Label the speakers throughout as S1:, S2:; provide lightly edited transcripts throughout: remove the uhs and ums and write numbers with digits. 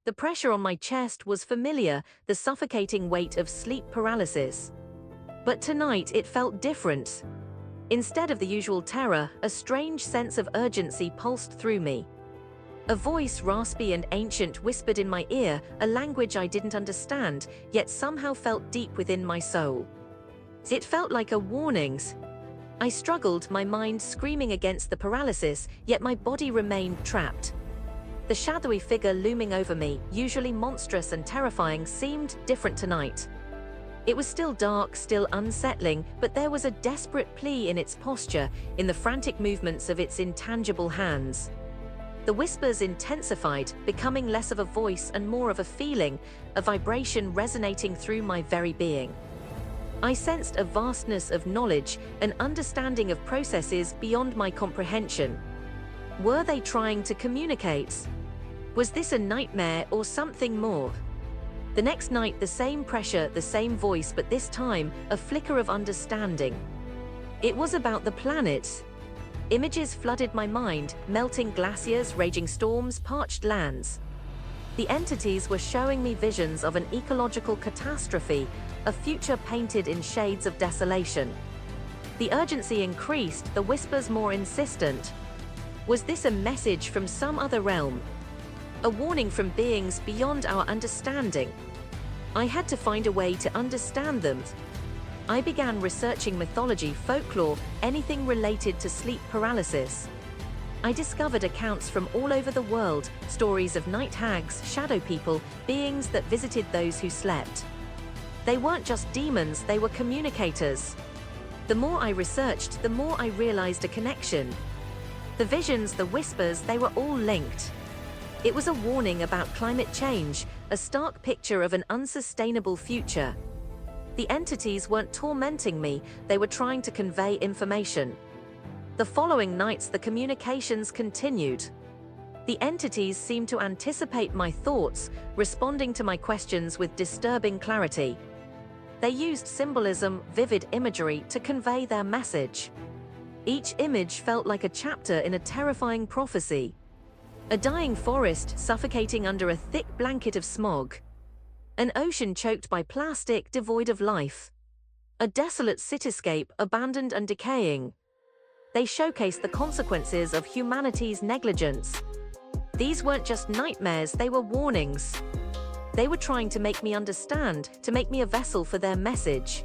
S1: The pressure on my chest was familiar, the suffocating weight of sleep paralysis. But tonight it felt different. Instead of the usual terror, a strange sense of urgency pulsed through me. A voice, raspy and ancient, whispered in my ear, a language I didn't understand, yet somehow felt deep within my soul. It felt like a warning. I struggled, my mind screaming against the paralysis, yet my body remained trapped. The shadowy figure looming over me, usually monstrous and terrifying, seemed different tonight. It was still dark, still unsettling, but there was a desperate plea in its posture, in the frantic movements of its intangible hands. The whispers intensified, becoming less of a voice and more of a feeling, a vibration resonating through my very being. I sensed a vastness of knowledge, an understanding of processes beyond my comprehension. Were they trying to communicate? Was this a nightmare or something more? The next night, the same pressure, the same voice, but this time, a flicker of understanding. It was about the planet. Images flooded my mind, melting glaciers, raging storms, parched lands. The entities were showing me visions of an ecological catastrophe, a future painted in shades of desolation. The urgency increased, the whispers more insistent. Was this a message from some other realm? A warning from beings beyond our understanding? I had to find a way to understand them. I began researching mythology, folklore, anything related to sleep paralysis. I discovered accounts from all over the world, stories of night hags, shadow people, beings that visited those who slept. They weren't just demons, they were communicators. The more I researched, the more I realized a connection. The visions, the whispers, they were all linked. It was a warning about climate change, a stark picture of an unsustainable future. The entities weren't tormenting me, they were trying to convey information. The following nights, the communications continued. The entities seemed to anticipate my thoughts, responding to my questions with disturbing clarity. They used symbolism, vivid imagery, to convey their message. Each image felt like a chapter in a terrifying prophecy. A dying forest suffocating under a thick blanket of smog. An ocean choked by plastic, devoid of life. A desolate cityscape, abandoned and decaying. They showcased the consequences of humanity's negligence. These weren't just nightmares, they were warnings. They were trying to make me understand, to make me a vessel for their message.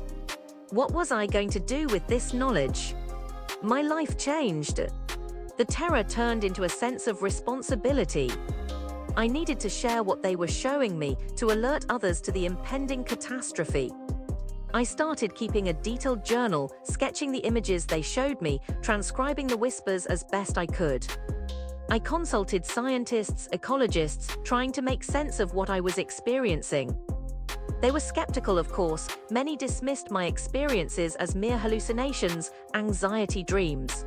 S1: What was I going to do with this knowledge? My life changed. The terror turned into a sense of responsibility. I needed to share what they were showing me, to alert others to the impending catastrophe. I started keeping a detailed journal, sketching the images they showed me, transcribing the whispers as best I could. I consulted scientists, ecologists, trying to make sense of what I was experiencing. They were skeptical, of course. Many dismissed my experiences as mere hallucinations, anxiety dreams.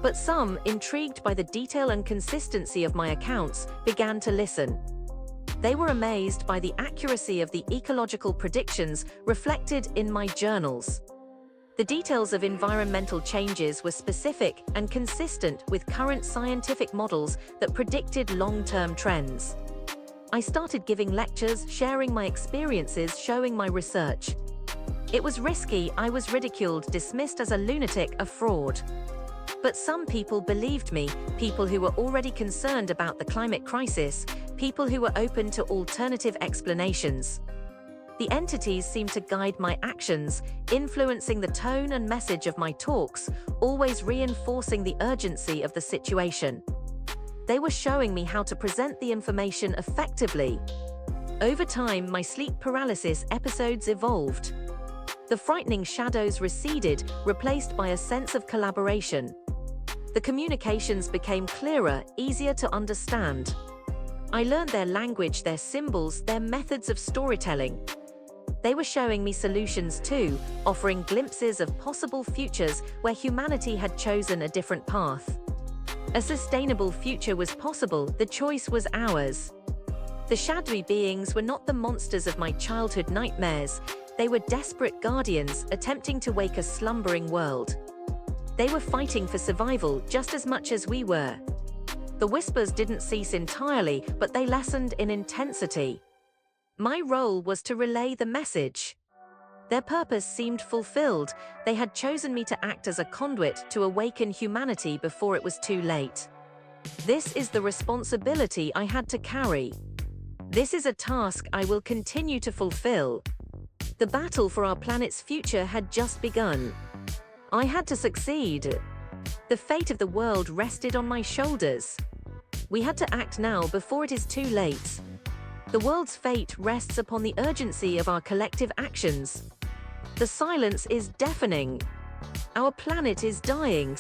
S1: But some, intrigued by the detail and consistency of my accounts, began to listen. They were amazed by the accuracy of the ecological predictions reflected in my journals. The details of environmental changes were specific and consistent with current scientific models that predicted long-term trends. I started giving lectures, sharing my experiences, showing my research. It was risky, I was ridiculed, dismissed as a lunatic, a fraud. But some people believed me, people who were already concerned about the climate crisis, people who were open to alternative explanations. The entities seemed to guide my actions, influencing the tone and message of my talks, always reinforcing the urgency of the situation. They were showing me how to present the information effectively. Over time, my sleep paralysis episodes evolved. The frightening shadows receded, replaced by a sense of collaboration. The communications became clearer, easier to understand. I learned their language, their symbols, their methods of storytelling. They were showing me solutions too, offering glimpses of possible futures where humanity had chosen a different path. A sustainable future was possible, the choice was ours. The shadowy beings were not the monsters of my childhood nightmares. They were desperate guardians, attempting to wake a slumbering world. They were fighting for survival just as much as we were. The whispers didn't cease entirely, but they lessened in intensity. My role was to relay the message. Their purpose seemed fulfilled. They had chosen me to act as a conduit to awaken humanity before it was too late. This is the responsibility I had to carry. This is a task I will continue to fulfill. The battle for our planet's future had just begun. I had to succeed. The fate of the world rested on my shoulders. We had to act now before it is too late. The world's fate rests upon the urgency of our collective actions. The silence is deafening. Our planet is dying.